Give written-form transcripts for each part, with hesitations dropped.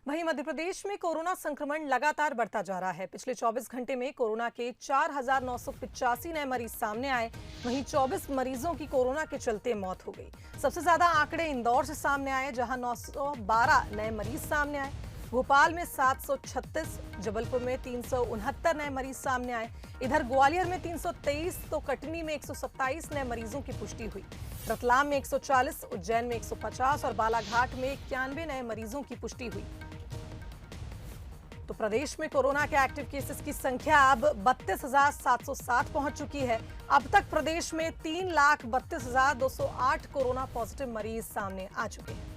वहीं मध्य प्रदेश में कोरोना संक्रमण लगातार बढ़ता जा रहा है। पिछले 24 घंटे में कोरोना के 4,985 नए मरीज सामने आए। वहीं 24 मरीजों की कोरोना के चलते मौत हो गई। सबसे ज्यादा आंकड़े इंदौर से सामने आए, जहां 912 नए मरीज सामने आए। भोपाल में 736, जबलपुर में 369 नए मरीज सामने आए। इधर ग्वालियर में 323 तो कटनी में 127 नए मरीजों की पुष्टि हुई। रतलाम में 140, उज्जैन में 150 और बालाघाट में 91 नए मरीजों की पुष्टि हुई। तो प्रदेश में कोरोना के एक्टिव केसेस की संख्या अब 32,707 पहुंच चुकी है। अब तक प्रदेश में 3,32,208 कोरोना पॉजिटिव मरीज सामने आ चुके हैं।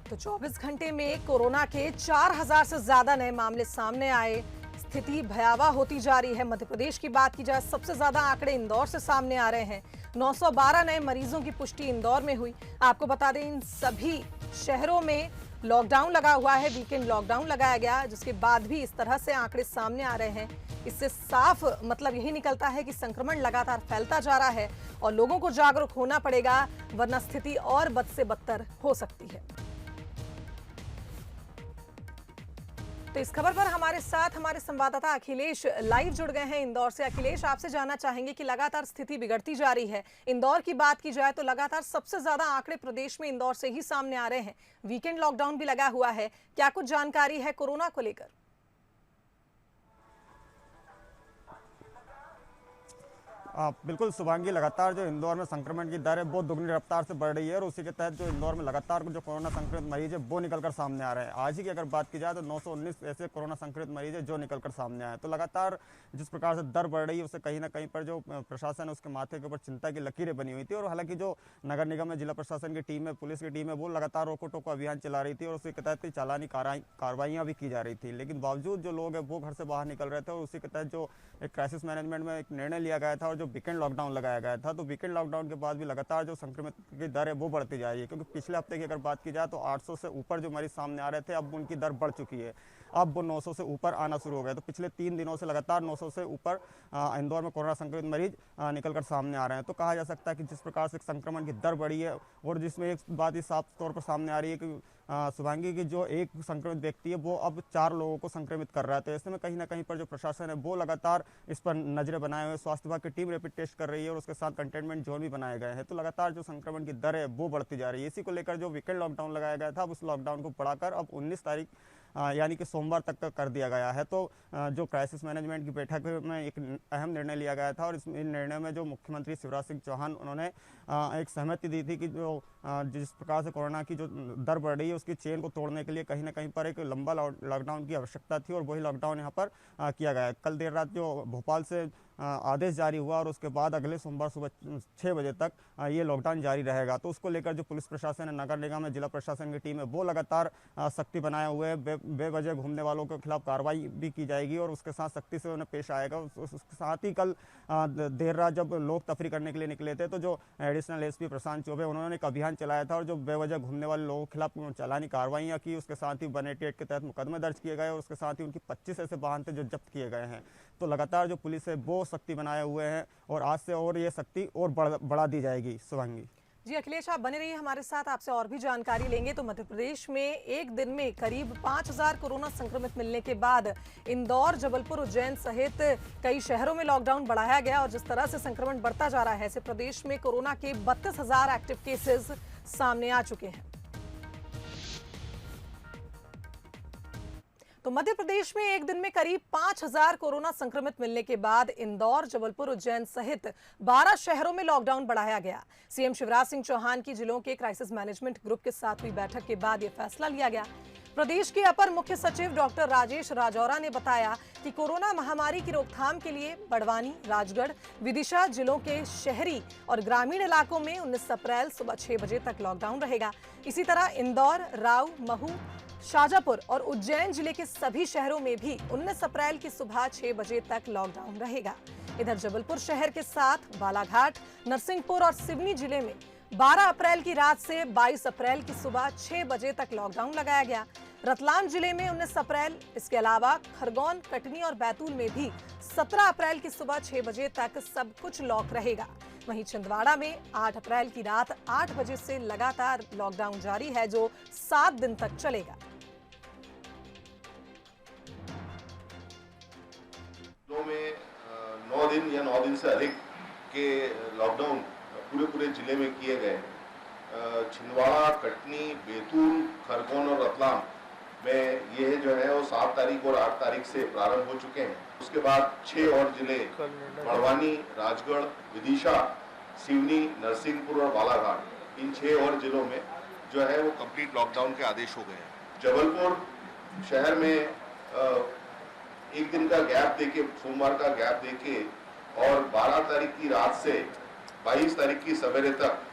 तो 24 घंटे में कोरोना के 4,000 से ज्यादा नए मामले सामने आए। स्थिति भयावह होती जा रही है। मध्य प्रदेश की बात की जाए, सबसे ज्यादा आंकड़े इंदौर से सामने आ रहे हैं। 912 नए मरीजों की पुष्टि इंदौर में हुई। आपको बता दें, इन सभी शहरों में लॉकडाउन लगा हुआ है। वीकेंड लॉकडाउन लगाया गया, जिसके बाद भी इस तरह से आंकड़े सामने आ रहे हैं। इससे साफ मतलब यही निकलता है कि संक्रमण लगातार फैलता जा रहा है और लोगों को जागरूक होना पड़ेगा, वरना स्थिति और बद से बदतर हो सकती है। तो इस खबर पर हमारे साथ हमारे संवाददाता अखिलेश लाइव जुड़ गए हैं इंदौर से। अखिलेश, आपसे जानना चाहेंगे कि लगातार स्थिति बिगड़ती जा रही है। इंदौर की बात की जाए तो लगातार सबसे ज्यादा आंकड़े प्रदेश में इंदौर से ही सामने आ रहे हैं। वीकेंड लॉकडाउन भी लगा हुआ है। क्या कुछ जानकारी है कोरोना को लेकर? बिल्कुल शुभांगी, लगातार जो इंदौर में संक्रमण की दर है वो दुगनी रफ्तार से बढ़ रही है और उसी के तहत जो इंदौर में लगातार जो कोरोना संक्रमित मरीज है वो निकलकर सामने आ रहे हैं। आज ही की अगर बात की जाए तो 919 ऐसे कोरोना संक्रमित मरीज है जो निकलकर सामने आए। तो लगातार जिस प्रकार से दर बढ़ रही है उससे कहीं ना कहीं पर जो प्रशासन है उसके माथे के ऊपर चिंता की लकीरें बनी हुई थी। और हालांकि जो नगर निगम है, जिला प्रशासन की टीम है, पुलिस की टीम है, वो लगातार रोको टोको अभियान चला रही थी और उसी के तहत चालानी कार्रवाइयाँ भी की जा रही थी। लेकिन बावजूद जो लोग हैं वो घर से बाहर निकल रहे थे और उसी के तहत जो एक क्राइसिस मैनेजमेंट में एक निर्णय लिया गया था और जो वीकेंड लॉकडाउन लगाया गया था, तो वीकेंड लॉकडाउन के बाद भी लगातार जो संक्रमित की दर है वो बढ़ती जा रही है। क्योंकि पिछले हफ्ते की अगर बात की जाए तो 800 से ऊपर जो मरीज सामने आ रहे थे, अब उनकी दर बढ़ चुकी है। अब वो 900 से ऊपर आना शुरू हो गया। तो पिछले 3 दिनों से लगातार 900 से ऊपर इंदौर में कोरोना संक्रमित मरीज निकलकर सामने आ रहे हैं। तो कहा जा सकता है कि जिस प्रकार से संक्रमण की दर बढ़ी है और जिसमें एक बात ही साफ तौर पर सामने आ रही है कि शुभांगी की जो एक संक्रमित व्यक्ति है वो अब 4 लोगों को संक्रमित कर रहा है। तो ऐसे में कहीं ना कहीं पर जो प्रशासन है वो लगातार इस पर नजरें बनाए हुए, स्वास्थ्य विभाग की टीम रैपिड टेस्ट कर रही है और उसके साथ कंटेनमेंट जोन भी बनाए गए हैं। तो लगातार जो संक्रमण की दर है वो बढ़ती जा रही है। इसी को लेकर जो वीकेंड लॉकडाउन लगाया गया था, अब उस लॉकडाउन को बढ़ाकर अब 19 तारीख यानी कि सोमवार तक का कर दिया गया है। तो जो क्राइसिस मैनेजमेंट की बैठक में एक अहम निर्णय लिया गया था और इस निर्णय में जो मुख्यमंत्री शिवराज सिंह चौहान उन्होंने एक सहमति दी थी कि जो जिस प्रकार से कोरोना की जो दर बढ़ रही है उसकी चेन को तोड़ने के लिए कहीं ना कहीं पर एक लंबा लॉकडाउन की आवश्यकता थी और वही लॉकडाउन यहाँ पर किया गया है। कल देर रात जो भोपाल से आदेश जारी हुआ और उसके बाद अगले सोमवार सुबह 6 बजे तक ये लॉकडाउन जारी रहेगा। तो उसको लेकर जो पुलिस प्रशासन है, नगर निगम है, जिला प्रशासन की टीम है वो लगातार सख्ती बनाए हुए है। बेवजह घूमने वालों के खिलाफ कार्रवाई भी की जाएगी और उसके साथ सख्ती से उन्हें पेश आएगा। उसके साथ ही कल देर रात जब लोग तफरी करने के लिए निकले थे तो जो एडिशनल एसपी प्रशांत चौबे उन्होंने एक अभियान चलाया था और जो बेवजह घूमने वाले लोगों के खिलाफ चालानी कार्रवाइयाँ की। उसके साथ ही 188 के तहत मुकदमे दर्ज किए गए और उसके साथ ही उनकी 25 ऐसे वाहन थे जो जब्त किए गए हैं। तो लगातार जो पुलिस है वो सख्ती बनाए हुए हैं और आज से और ये सख्ती और बढ़ा दी जाएगी। शुभांगी जी, अखिलेश आप बने रहिए हमारे साथ, आपसे और भी जानकारी लेंगे। तो मध्य प्रदेश में एक दिन में करीब 5,000 कोरोना संक्रमित मिलने के बाद इंदौर, जबलपुर, उज्जैन सहित कई शहरों में लॉकडाउन बढ़ाया गया और जिस तरह से संक्रमण बढ़ता जा रहा है, ऐसे प्रदेश में कोरोना के 32,000 एक्टिव केसेस सामने आ चुके हैं। तो मध्य प्रदेश में एक दिन में करीब 5,000 कोरोना संक्रमित मिलने के बाद इंदौर, जबलपुर, उज्जैन सहित 12 शहरों में लॉकडाउन बढ़ाया गया। सीएम शिवराज सिंह चौहान की जिलों के क्राइसिस मैनेजमेंट ग्रुप के साथ हुई बैठक के बाद यह फैसला लिया गया। प्रदेश के अपर मुख्य सचिव डॉक्टर राजेश राजौरा ने बताया कि कोरोना महामारी की रोकथाम के लिए बड़वानी, राजगढ़, विदिशा जिलों के शहरी और ग्रामीण इलाकों में 19 अप्रैल सुबह 6 बजे तक लॉकडाउन रहेगा। इसी तरह इंदौर, राव, महू, शाजापुर और उज्जैन जिले के सभी शहरों में भी 19 अप्रैल की सुबह 6 बजे तक लॉकडाउन रहेगा। इधर जबलपुर शहर के साथ बालाघाट, नरसिंहपुर और सिवनी जिले में 12 अप्रैल की रात से 22 अप्रैल की सुबह 6 बजे तक लॉकडाउन लगाया गया। रतलाम जिले में 19 अप्रैल, इसके अलावा खरगोन, कटनी और बैतूल में भी 17 अप्रैल की सुबह 6 बजे तक सब कुछ लॉक रहेगा। वहीं छिंदवाड़ा में 8 अप्रैल की रात 8 बजे से लगातार लॉकडाउन जारी है, जो 7 दिन तक चलेगा। में 9 दिन या 9 दिन से अधिक के लॉकडाउन पूरे जिले में किए गए। छिंदवाड़ा, कटनी, बैतूल, खरगोन और रतलाम में ये जो है वो 7 तारीख और 8 तारीख से प्रारंभ हो चुके हैं। उसके बाद 6 और जिले बड़वानी, राजगढ़, विदिशा, सिवनी, नरसिंहपुर और बालाघाट, इन 6 और जिलों में जो है वो कंप्लीट लॉकडाउन के आदेश हो गए हैं। जबलपुर शहर में एक दिन का गैप देके, सोमवार का गैप देके और 12 तारीख की रात से 22 तारीख की सवेरे तक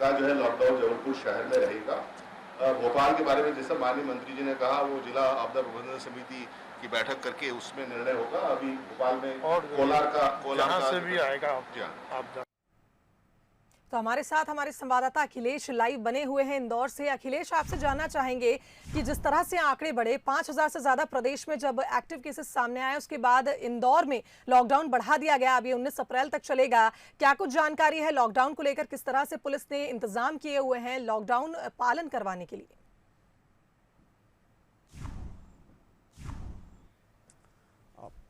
का जो है लॉकडाउन जबलपुर शहर में रहेगा। भोपाल के बारे में जैसा माननीय मंत्री जी ने कहा, वो जिला आपदा प्रबंधन समिति की बैठक करके उसमें निर्णय होगा। अभी भोपाल में कोलार से भी आएगा आपदा। तो हमारे साथ हमारे संवाददाता अखिलेश लाइव बने हुए हैं इंदौर से। अखिलेश, आपसे जानना चाहेंगे कि जिस तरह से आंकड़े बढ़े, 5000 से ज्यादा प्रदेश में जब एक्टिव केसेस सामने आए, उसके बाद इंदौर में लॉकडाउन बढ़ा दिया गया। अब ये 19 अप्रैल तक चलेगा। क्या कुछ जानकारी है लॉकडाउन को लेकर? किस तरह से पुलिस ने इंतजाम किए हुए हैं लॉकडाउन पालन करवाने के लिए?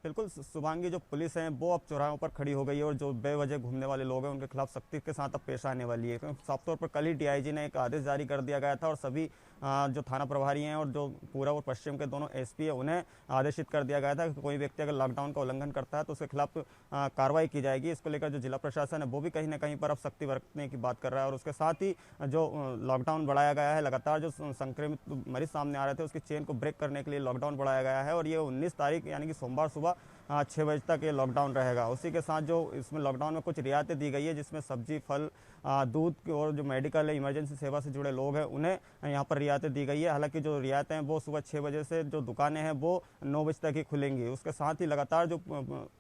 बिल्कुल शुभांगी, जो पुलिस है वो अब चौराहों पर खड़ी हो गई है और जो बेवजह घूमने वाले लोग हैं उनके खिलाफ सख्ती के साथ अब पेश आने वाली है। क्योंकि साफ तौर पर कल ही डीआईजी ने एक आदेश जारी कर दिया गया था और सभी जो थाना प्रभारी हैं और जो पूर्व और पश्चिम के दोनों एसपी है उन्हें आदेशित कर दिया गया था कि कोई व्यक्ति अगर लॉकडाउन का उल्लंघन करता है तो उसके खिलाफ कार्रवाई की जाएगी। इसको लेकर जो जिला प्रशासन है वो भी कहीं ना कहीं पर अब सख्ती बरतने की बात कर रहा है। और उसके साथ ही जो लॉकडाउन बढ़ाया गया है, लगातार जो संक्रमित मरीज सामने आ रहे थे उसकी चेन को ब्रेक करने के लिए लॉकडाउन बढ़ाया गया है और ये 19 तारीख यानी कि सोमवार सुबह 6 बजे तक ये लॉकडाउन रहेगा। उसी के साथ जो इसमें लॉकडाउन में कुछ रियायतें दी गई है, जिसमें सब्जी, फल, दूध और जो मेडिकल है, इमरजेंसी सेवा से जुड़े लोग हैं उन्हें यहाँ पर रियायतें दी गई है। हालांकि जो रियायतें हैं वो सुबह 6 बजे से जो दुकानें हैं वो 9 बजे तक ही खुलेंगी। उसके साथ ही लगातार जो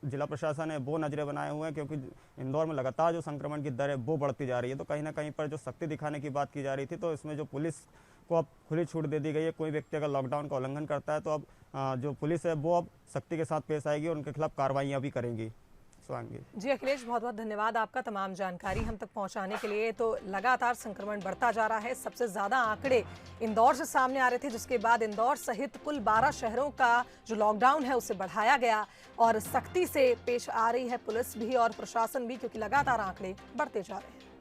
जिला प्रशासन है वो नजरें बनाए हुए हैं, क्योंकि इंदौर में लगातार जो संक्रमण की दर है वो बढ़ती जा रही है। तो कहीं ना कहीं पर जो सख्ती दिखाने की बात की जा रही थी, तो इसमें जो पुलिस को अब खुली छूट दे दी गई है। कोई व्यक्ति अगर लॉकडाउन का उल्लंघन करता है तो अब जो पुलिस है वो अब सख्ती के साथ पेश आएगी और उनके खिलाफ कार्रवाइयाँ भी करेंगी। जी अखिलेश, बहुत बहुत धन्यवाद आपका तमाम जानकारी हम तक पहुंचाने के लिए। तो लगातार संक्रमण बढ़ता जा रहा है। सबसे ज्यादा आंकड़े इंदौर से सामने आ रहे थे, जिसके बाद इंदौर सहित कुल 12 शहरों का जो लॉकडाउन है उसे बढ़ाया गया और सख्ती से पेश आ रही है पुलिस भी और प्रशासन भी, क्योंकि लगातार आंकड़े बढ़ते जा रहे हैं।